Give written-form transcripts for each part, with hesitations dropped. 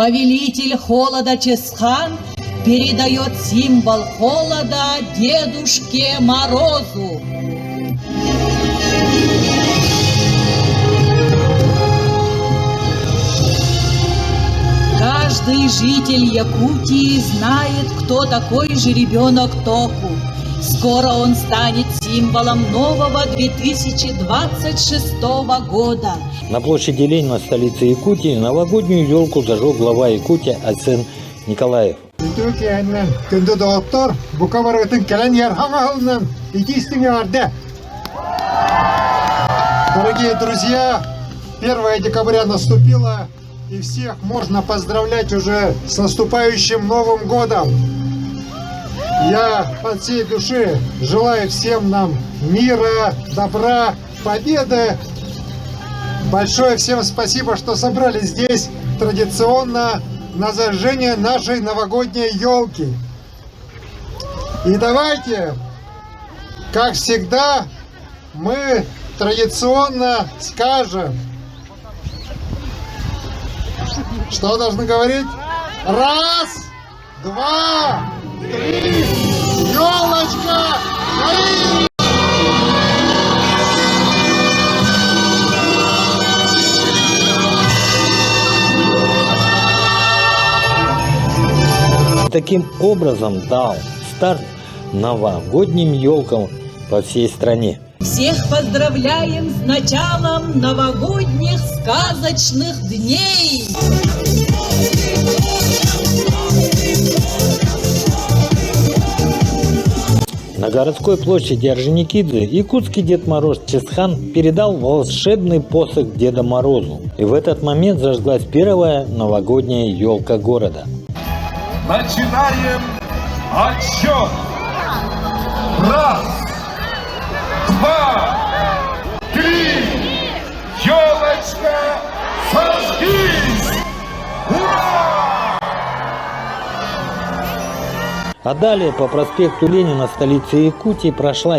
Повелитель холода Чесхан передает символ холода Дедушке Морозу. Каждый житель Якутии знает, кто такой жеребенок Току. Скоро он станет символом нового 2026 года. На площади Ленина, столице Якутии, новогоднюю елку зажег глава Якутии Арсен Николаев. Дорогие друзья, 1 декабря наступило, и всех можно поздравлять уже с наступающим Новым годом. Я от всей души желаю всем нам мира, добра, победы. Большое всем спасибо, что собрались здесь традиционно на зажжение нашей новогодней елки. И давайте, как всегда, мы традиционно скажем, что должны говорить? Раз, два, три, елочка горит! Таким образом дал старт новогодним елкам по всей стране. Всех поздравляем с началом новогодних сказочных дней! На городской площади Орджоникидзе якутский Дед Мороз Чесхан передал волшебный посох Деда Морозу. И в этот момент зажглась первая новогодняя елка города. Начинаем отсчет. Раз, два, три. Елочка, зажгись! Ура! А далее по проспекту Ленина, столице Якутии, прошла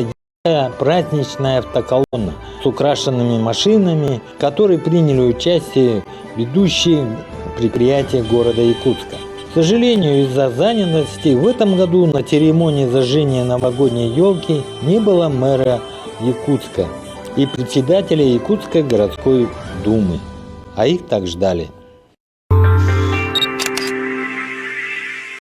праздничная автоколонна с украшенными машинами, в которой приняли участие ведущие предприятия города Якутска. К сожалению, из-за занятости в этом году на церемонии зажжения новогодней елки не было мэра Якутска и председателя Якутской городской думы, а их так ждали.